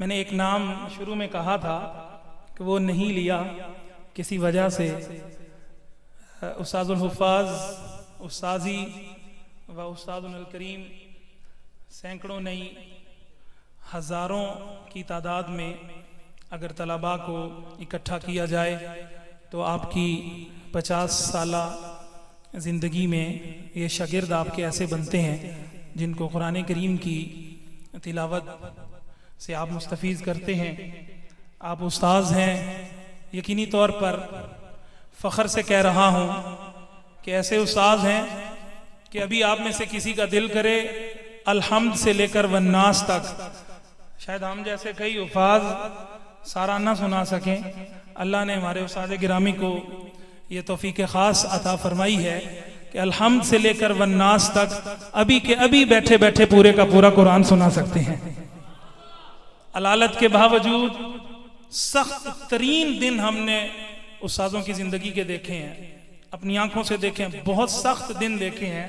मैंने एक नाम शुरू में कहा था कि वो नहीं लिया किसी वजह से। उस्ताजुल हुफ़ाज़, उस्ताजी व उस्तादुल करीम सैकड़ों नहीं हज़ारों की तादाद में अगर तलबा को इकट्ठा किया जाए तो आपकी 50 साला ज़िंदगी में ये शागिर्द आपके ऐसे बनते हैं जिनको कुरान करीम की तिलावत से आप मुस्तफ़ीज़ करते हैं। आप उस्ताज़ हैं, यकीनी तौर पर फ़ख्र से कह रहा हूँ कि ऐसे उस्ताज़ हैं कि अभी आप में से किसी का दिल करे अलहम्द से लेकर वन्नास तक, शायद हम जैसे कई उफ़ाज़ सारा ना सुना सकें। अल्लाह ने हमारे उस्ताद गिरामी को ये तौफ़ीक़ ख़ास अता फरमाई है कि अलहम्द से लेकर वन्नास तक अभी के अभी बैठे बैठे पूरे का पूरा कुरान सुना सकते हैं। अलालत के बावजूद सख्त तरीन दिन हमने उस्तादों की ज़िंदगी के देखे हैं, अपनी आंखों से देखे हैं, बहुत सख्त दिन देखे हैं।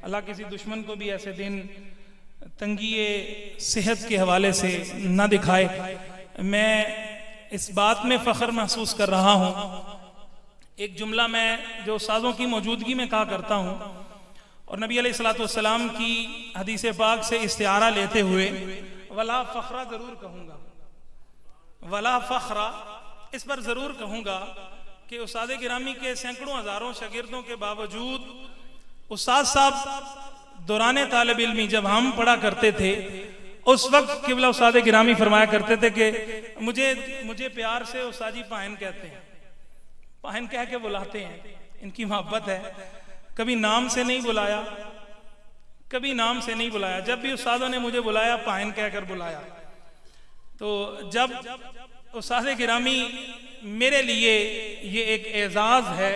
अल्लाह किसी दुश्मन को भी ऐसे दिन तंगिए सेहत के हवाले से न दिखाए। मैं इस बात में फ़ख्र महसूस कर रहा हूँ, एक जुमला मैं जो उस्तादों की मौजूदगी में कहा करता हूँ और नबी अलैहिस्सलातु वस्सलाम की हदीस पाक से इस्तिआरा लेते हुए वला फ़ख्रा ज़रूर कहूँगा, वला फ़ख्रा इस पर ज़रूर कहूँगा कि उस्ताद गिरामी के सैकड़ों हज़ारों शागिर्दों के बावजूद उस्ताद साहब दौरान तालिब इल्मी जब हम पढ़ा करते थे उस वक्त क़िबला उस्ताद गिरामी फरमाया करते थे कि मुझे प्यार से उस्तादी पाहन कहते हैं, पाहन कह के बुलाते हैं, इनकी मोहब्बत है। कभी नाम से नहीं बुलाया, कभी नाम से नहीं बुलाया, जब भी उस्तादों ने मुझे बुलाया पाहन कहकर बुलाया। तो जब उस्ताद गिरामी मेरे लिए ये एक एजाज है।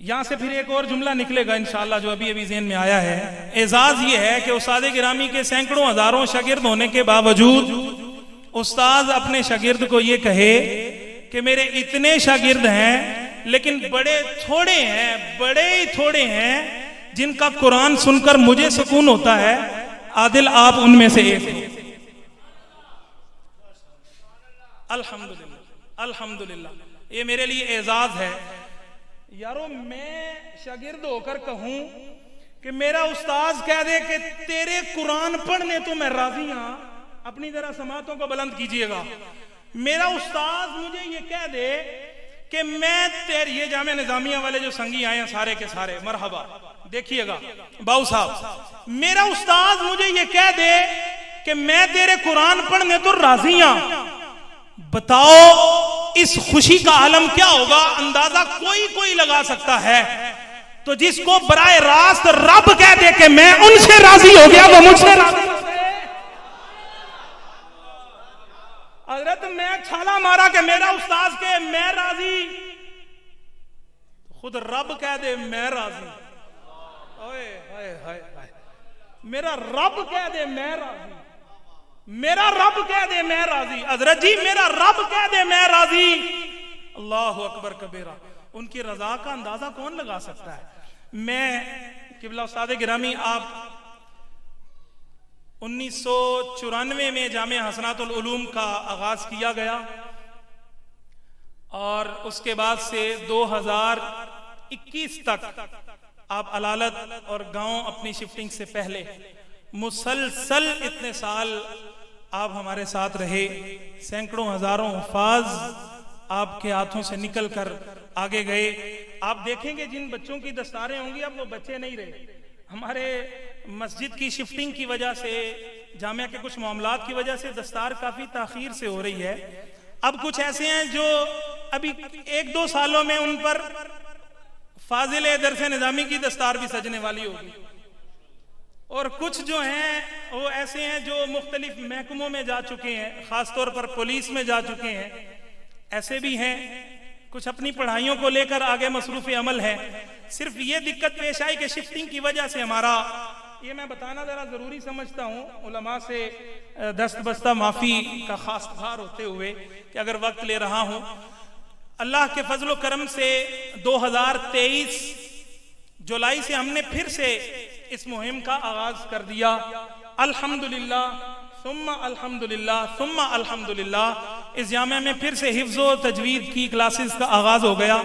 यहां से फिर एक और जुमला निकलेगा इंशाअल्लाह जो अभी अभी ज़हन में आया है। एजाज ये है कि उस्ताद गिरामी के सैकड़ों हज़ारों शागिर्द होने के बावजूद उस्ताद अपने शागिर्द को ये कहे कि मेरे इतने शागिर्द हैं लेकिन बड़े थोड़े हैं, बड़े ही थोड़े हैं जिनका कुरान सुनकर मुझे सुकून होता है। आदिल आप उनमें से एक हो। अल्हम्दुलिल्लाह, अल्हम्दुलिल्लाह, ये मेरे लिए एजाज है। यारो मैं शागिर्द होकर कहूं कि मेरा उस्ताद कह दे कि तेरे कुरान पढ़ने तो मैं राजी हूं, अपनी जरा समातों को बुलंद कीजिएगा। मेरा उस्ताद मुझे ये कह दे कि मैं तेरे, ये जामिया निजामिया वाले जो संगी आए हैं सारे के सारे मरहबा, देखिएगा बाऊ साहब, मेरा उस्ताद मुझे ये कह दे कि मैं तेरे कुरान पढ़ने तो राजी हूं। बताओ इस खुशी का आलम क्या होगा, अंदाजा कोई लगा सकता है। तो जिसको बराए रास्त रब कह दे कि मैं उनसे राजी हो गया, वो मुझसे राजी। हजरत मैं छाला मारा कि मेरा उस्ताद के मैं राजी, खुद रब कह दे मैं राजी। ओए हाय हाय हाय, मेरा रब कह दे मैं राजी, मेरा रब कह दे मैं राजी। हजरत जी मेरा रब कह दे मैं राजी। अल्लाह अकबर कबीरा। उनकी रजा का अंदाजा कौन लगा सकता है। मैं क़िबला उस्ताद गिरामी आप 1994 में जामिया हसनातुल उलूम का आगाज किया गया और उसके बाद से 2021 तक आप अलालत और गांव अपनी शिफ्टिंग से पहले मुसलसल इतने साल आप हमारे साथ रहे। सैकड़ों हजारों हुफ़ाज़ आपके हाथों से निकल कर आगे गए। आप देखेंगे जिन बच्चों की दस्तारें होंगी अब वो बच्चे नहीं रहे। हमारे मस्जिद की शिफ्टिंग की वजह से, जामिया के कुछ मामलात की वजह से दस्तार काफ़ी ताख़ीर से हो रही है। अब कुछ ऐसे हैं जो अभी 1-2 सालों में उन पर फाजिल दरस निज़ामी की दस्तार भी सजने वाली होगी, और कुछ जो हैं वो ऐसे हैं जो मुख्तलिफ महकमों में जा चुके हैं, ख़ासतौर पर पुलिस में जा चुके हैं। ऐसे भी हैं कुछ अपनी पढ़ाइयों को लेकर आगे मसरूफ़ अमल है। सिर्फ ये दिक्कत पेश आई कि शिफ्टिंग की वजह से हमारा, ये मैं बताना ज़रा ज़रूरी समझता हूँ, उलमा से दस्त बस्ता माफ़ी का ख़ास ख़ार होते हुए कि अगर वक्त ले रहा हूँ। अल्लाह के फजल करम से 2023 जुलाई से हमने फिर से इस मुहिम का आगाज कर दिया। अल्हम्दुलिल्लाह सुम्मा अल्हम्दुलिल्लाह। इस जामिया में फिर से हिफ्ज़ व तजवीद की क्लासेस का आगाज़ हो गया।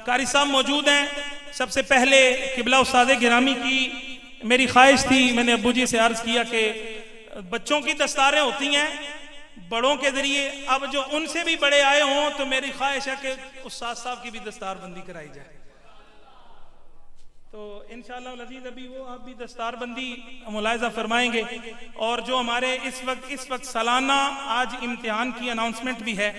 कारी साहब मौजूद हैं। सबसे पहले किबला उस्ताद गिरामी की मेरी ख्वाहिश थी, मैंने अब्बू जी से अर्ज़ किया कि बच्चों की दस्तारें होती हैं बड़ों के ज़रिए, अब जो उनसे भी बड़े आए हों तो मेरी ख्वाहिश है कि उस्ताद साहब की भी दस्तार बंदी कराई जाए। तो इंशाअल्लाह अज़ीज़ अभी वो आप भी दस्तार बंदी मुलाहिज़ा फरमाएंगे। और जो हमारे इस वक्त सालाना आज इम्तिहान की अनाउंसमेंट भी है।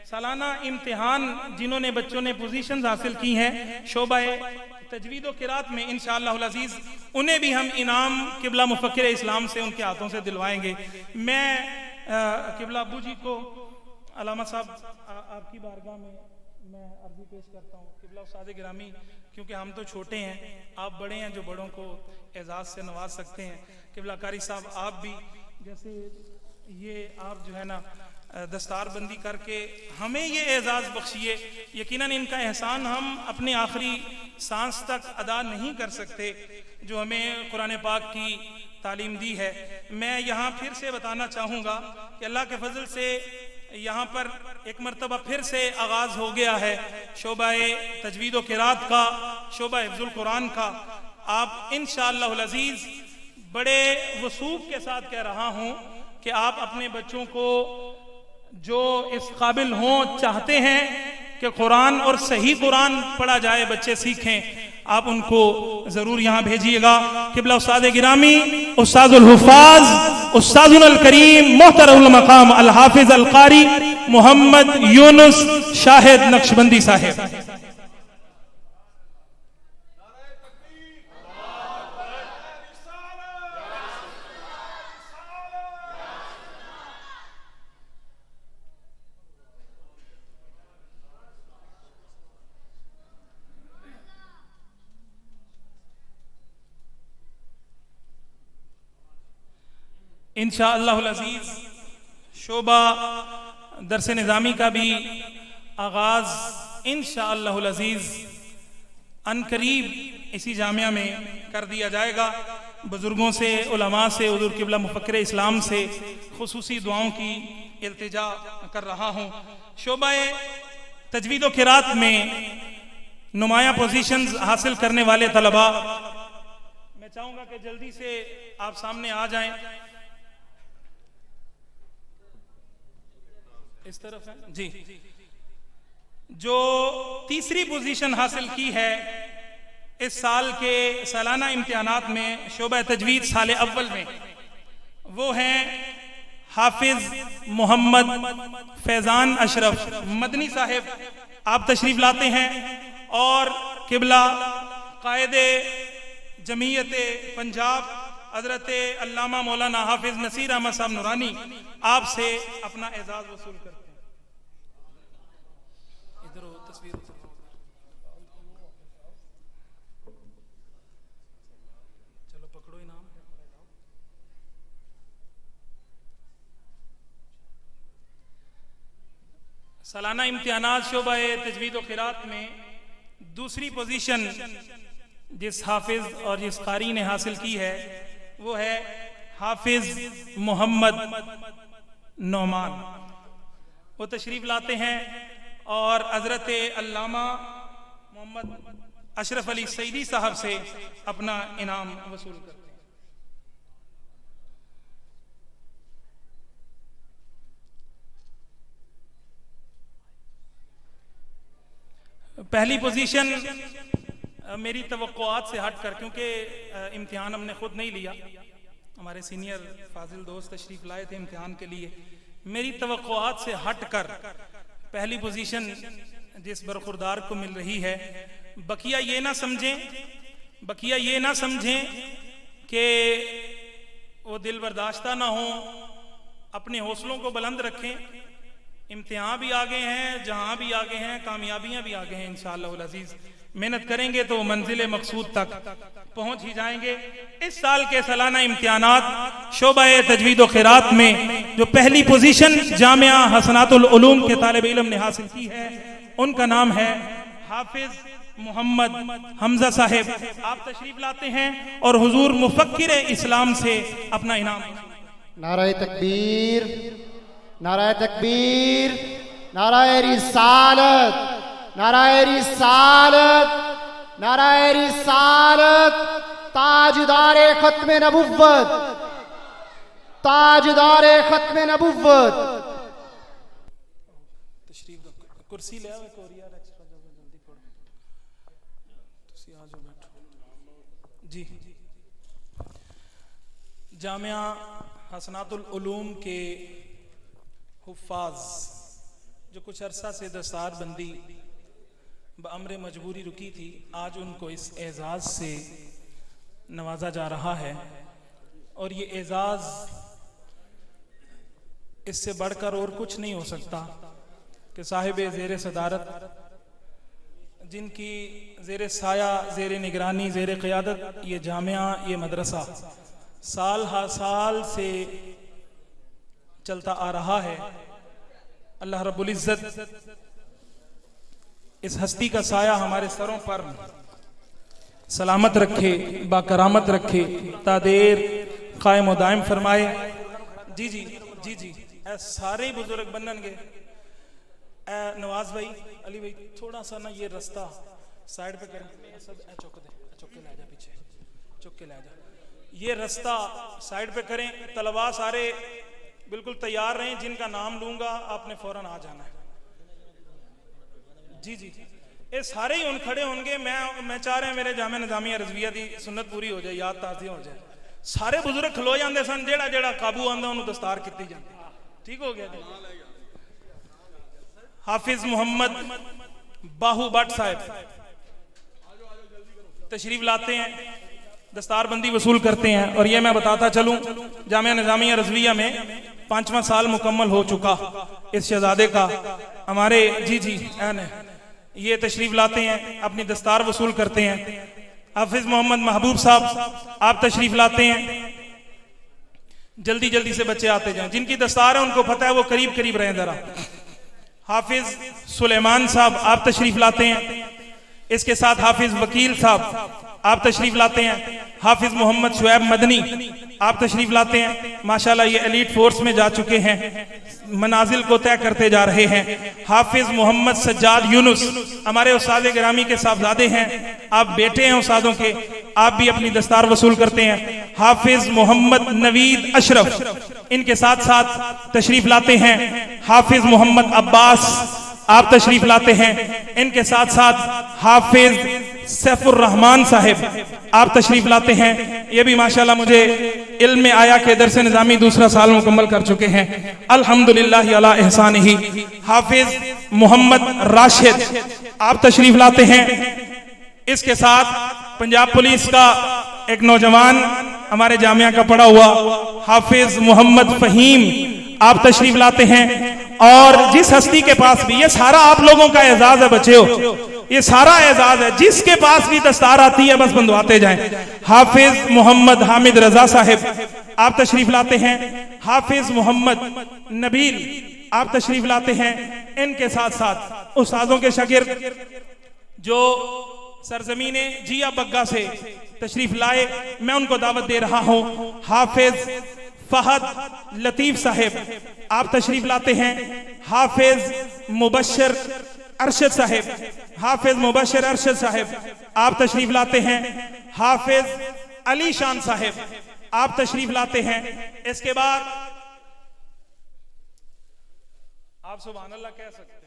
सालाना इम्तिहान जिन्होंने बच्चों ने पोजीशंस हासिल की हैं शोबाए तजवीद व किरात में, इंशाअल्लाह अज़ीज़ उन्हें भी हम इनाम किबला मुफ़क्किर इस्लाम से उनके हाथों से दिलवाएंगे। मैं किबला अब्बू जी को अलामा साहब आपकी बारगाह में मैं अर्ज़ी पेश करता हूँ। किबला उस्ताद गिरामी, क्योंकि हम तो छोटे हैं, आप बड़े हैं जो बड़ों को एजाज़ से नवाज सकते हैं। किबला कारी साहब आप भी जैसे ये आप जो है ना दस्तार बंदी करके हमें ये एजाज़ बख्शिए। यकीनन इनका एहसान हम अपने आखिरी सांस तक अदा नहीं कर सकते जो हमें कुरान पाक की तालीम दी है। मैं यहाँ फिर से बताना चाहूँगा कि अल्लाह के फजल से यहाँ पर एक मरतबा फिर से आगाज़ हो गया है शोबाए तजवीद व किरात का, शोबा हिफ्ज़ुल कुरान का। आप इंशाअल्लाह अज़ीज़ बड़े वसूख के साथ कह रहा हूँ कि आप अपने बच्चों को जो इस काबिल हों, चाहते हैं कि कुरान और सही कुरान पढ़ा जाए, बच्चे सीखें, आप उनको जरूर यहाँ भेजिएगा। किबला उस्ताद गिरामी उस्तादुल हुफ़ाज़ उस्तादुल करीम मोहतरमुल मकाम अल हाफिज अल कारी मोहम्मद यूनुस शाहिद नक्शबंदी साहिब। इंशाअल्लाह अज़ीज़ शोबा दरस निज़ामी का भी आगाज़ इंशाअल्लाह अज़ीज़ अनकरीब इसी जामिया में कर दिया जाएगा। बुज़ुर्गों से, उलमा से, हुज़ूर किबला मुफ़क्किर इस्लाम से खुसूसी दुआओं की इल्तिजा कर रहा हूँ। शोबाए तजवीद व किरात में नुमाया पोजीशंस हासिल करने वाले तलबा, मैं चाहूँगा कि जल्दी से आप सामने आ जाएं। इस तरफ है जी। जो तीसरी पोजीशन हासिल की है इस साल के सालाना इम्तिहानात में शोबा तजवीद साल अव्वल में, वो हैं हाफिज मोहम्मद फैजान अशरफ मदनी साहिब। आप तशरीफ लाते हैं और किबला कायदे जमीयत पंजाब हजरत अल्लामा मौलाना हाफिज नसीर अहमद साहब नूरानी आपसे अपना एजाज वसूल करते हैं। इधर तस्वीर चलो पकड़ो इनाम। सालाना इम्तिहानात शोबा तजवीद व क़िरात में दूसरी पोजीशन जिस हाफिज और जिस कारी ने हासिल की है वो है हाफिज मोहम्मद नौमान। वो तशरीफ लाते हैं और हजरत अल्लामा मोहम्मद अशरफ अली सईदी साहब से अपना इनाम वसूल करते हैं। पहली पोजीशन मेरी तवक्कुआत से हट कर, क्योंकि इम्तिहान हमने खुद नहीं लिया, हमारे सीनियर फाजिल दोस्त तशरीफ लाए थे इम्तिहान के लिए, मेरी तवक्कुआत से हट कर पहली पोजीशन जिस बरखुरदार को मिल रही है, बकिया ये ना समझें कि वो दिल बर्दाश्ता ना हो, अपने हौसलों को बुलंद रखें। इम्तिहान भी आगे हैं, जहां भी आगे हैं, कामयाबियां भी आगे हैं। इंशाअल्लाह अज़ीज़ मेहनत करेंगे तो मंजिल मकसूद तक पहुंच ही जाएंगे। इस साल के सालाना इम्तिहानात शोबा तजवीद व क़िरात में जो पहली पोजीशन जामिया हसनातुल उलूम के तालिब इल्म ने हासिल की है, उनका नाम है हाफिज मोहम्मद हमजा साहिब। आप तशरीफ लाते हैं और हुजूर मुफक्किर इस्लाम से अपना इनाम। नाराए तकबीर, नाराए तकबीर, नाराए रिसालत, नाराए रिसालत, नाराए रिसालत। ताजदारे खत्मे नबुव्वत, ताजदारे खत्मे नबुव्वत। तशरीफ कुर्सी ले आओ एक और यार एक्स्ट्रा जल्दी पढ़ो तुसी आ जाओ बैठो जी। जामिया हसनातुल उलूम के हुफ़ाज़ जो कुछ अरसा से दस्तार बंदी बअमरे मजबूरी रुकी थी, आज उनको इस एजाज़ से नवाजा जा रहा है और ये एजाज़ इससे बढ़कर और कुछ नहीं हो सकता कि साहिब ज़ेर सदारत, जिनकी ज़ेर साया, ज़ेर निगरानी, ज़ेर क़यादत ये जामिया, ये मदरसा साल हर साल से चलता आ रहा है। अल्लाह रब्बुल इज़्ज़त इस हस्ती का साया हमारे सरों पर सलामत रखे, बाकरामत रखे, तादेर कायम और दायम फरमाए। जी जी जी जी सारे बुजुर्ग बनन गए। नवाज भाई, अली भाई, थोड़ा सा ना ये रास्ता साइड पे करें, सब चौक दे, चौक के ले जा, पीछे चौक के ले जा, ये रास्ता साइड पे करें। तलबा सारे बिल्कुल तैयार रहें, जिनका नाम लूंगा आपने फौरन आ जाना है। जी जी ये सारे ही उन खड़े होंगे। मैं चाह रहा मेरे जामे निजामिया रजविया की सुन्नत पूरी हो जाए, याद ताज़ी हो जाए। सारे बुजुर्ग खलो जाते सन, जेड़ा जेड़ा काबू आंदा उन्होंने दस्तार की जाती। ठीक हो गया जी। हाफिज मोहम्मद बाहू भट्ट साहब तशरीफ लाते हैं, दस्तार बंदी वसूल करते हैं। और ये मैं बताता चलूं, जामिया निजामिया रजविया में 5वां साल मुकम्मल हो चुका इस शहजादे का। हमारे जी जी ये तशरीफ लाते हैं, अपनी दस्तार वसूल करते हैं। हाफिज मोहम्मद महबूब साहब आप तशरीफ लाते हैं। जल्दी जल्दी से बच्चे आते जाएं, जिनकी दस्तार है उनको पता है वो करीब करीब रहें जरा। हाफिज सुलेमान साहब आप तशरीफ लाते हैं। इसके साथ हाफिज वकील साहब आप तशरीफ लाते हैं। हाफिज मोहम्मद शुएब मदनी आप तशरीफ लाते हैं। माशाल्लाह ये एलीट फोर्स में जा चुके हैं, मनाजिल को तय करते जा रहे हैं। हाफिज मोहम्मद सज्जाद यूनुस हमारे उस्ताद गिरामी के साहबजादे हैं, आप बेटे हैं उस्तादों के, आप भी अपनी दस्तार वसूल करते हैं। हाफिज मोहम्मद नवीद अशरफ इनके साथ साथ तशरीफ लाते हैं। हाफिज मोहम्मद अब्बास आप तशरीफ लाते हैं। इनके साथ साथ हाफिज सैफुर रहमान साहिब आप तशरीफ लाते हैं। ये भी माशाल्लाह मुझे इल्म में आया कि दरस निज़ामी दूसरा साल मुकम्मल कर चुके हैं, अल्हम्दुलिल्लाह अला एहसानिही। हाफिज मोहम्मद राशिद आप तशरीफ लाते हैं। इसके साथ पंजाब पुलिस का एक नौजवान हमारे जामिया का पढ़ा हुआ हाफिज मोहम्मद फहीम आप तशरीफ लाते हैं। और जिस हस्ती के पास भी, ये सारा आप लोगों का एजाज है बच्चे हो, ये सारा एजाज है, जिसके पास भी दस्तार आती है बस बंधवाते जाएं। हाफिज मोहम्मद हामिद रजा साहिब आप तशरीफ लाते हैं। हाफिज मोहम्मद नबील आप तशरीफ लाते हैं। इनके साथ साथ उस्तादों के शागिर्द जो सरजमीने जिया बग्गा से तशरीफ लाए, मैं उनको दावत दे रहा हूं। हाफिज फहद लतीफ साहिब आप तशरीफ लाते हैं। हाफिज मुबशर अरशद साहिब, हाफिज मुबशर अरशद साहिब आप तशरीफ लाते हैं। हाफिज अली शान साहिब आप तशरीफ लाते हैं। इसके बाद आप सुभान अल्लाह कह सकते हैं।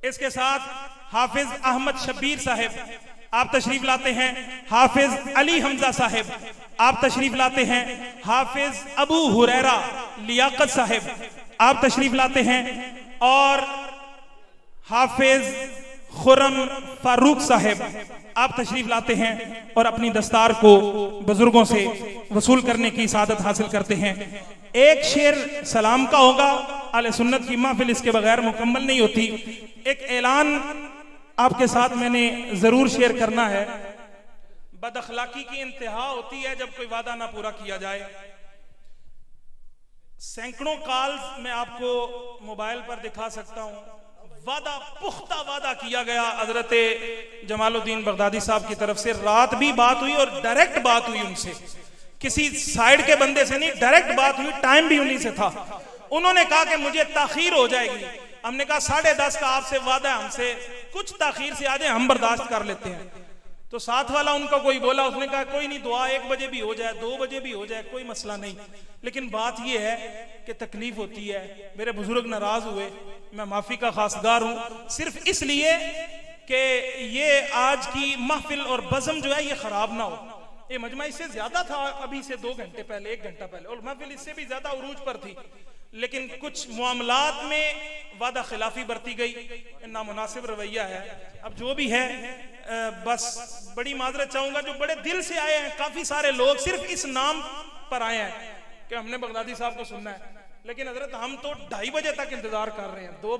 इसके साथ हाफिज अहमद शब्बीर साहिब आप तशरीफ लाते हैं। हाफिज अली हमजा साहिब आप तशरीफ लाते हैं। हाफिज अबू हुरैरा लियाकत साहिब आप तशरीफ लाते हैं। और हाफिज खुरम फारूक साहिब आप तशरीफ लाते हैं और अपनी दस्तार को बुजुर्गों से वसूल करने की सादत हासिल करते हैं। एक शेर सलाम का होगा, आले सुन्नत की महफिल इसके बगैर मुकम्मल नहीं होती। एक ऐलान आपके साथ मैंने जरूर शेयर करना है। बदअखलाकी की इंतहा होती है जब कोई वादा ना पूरा किया जाए। सैकड़ों कॉल्स मैं आपको मोबाइल पर दिखा सकता हूं, वादा, पुख्ता वादा किया गया हजरत जमालुद्दीन बगदादी साहब की तरफ से। रात भी बात हुई और डायरेक्ट बात हुई उनसे, किसी साइड के बंदे से नहीं, डायरेक्ट बात हुई, टाइम भी उन्हीं से था। उन्होंने कहा कि मुझे ताखीर हो जाएगी। हमने कहा 10:30 का आपसे वादा है, हमसे कुछ ताखीर से आ जाए हम बर्दाश्त कर लेते हैं। तो साथ वाला उनका कोई बोला, उसने कहा कोई नहीं, दुआ 1 बजे भी हो जाए, 2 बजे भी हो जाए, कोई मसला नहीं। लेकिन बात यह है कि तकलीफ होती है, मेरे बुजुर्ग नाराज हुए, मैं माफी का खासगार हूं, सिर्फ इसलिए कि ये आज की महफिल और बज़म जो है ये खराब ना हो। ये मजमा इससे ज्यादा था अभी से 2 घंटे पहले, 1 घंटा पहले, और महफिल इससे भी ज्यादा उरूज पर थी, लेकिन कुछ मामलात में वादा खिलाफी बरती गई, नामुनासिब रवैया है। अब जो भी है बस बड़ी माजरत चाहूंगा, जो बड़े दिल से आए हैं, काफी सारे लोग सिर्फ इस नाम पर आए हैं कि हमने बगदादी साहब को सुनना है, लेकिन हजरत हम तो 2:30 बजे तक इंतजार कर रहे हैं। 2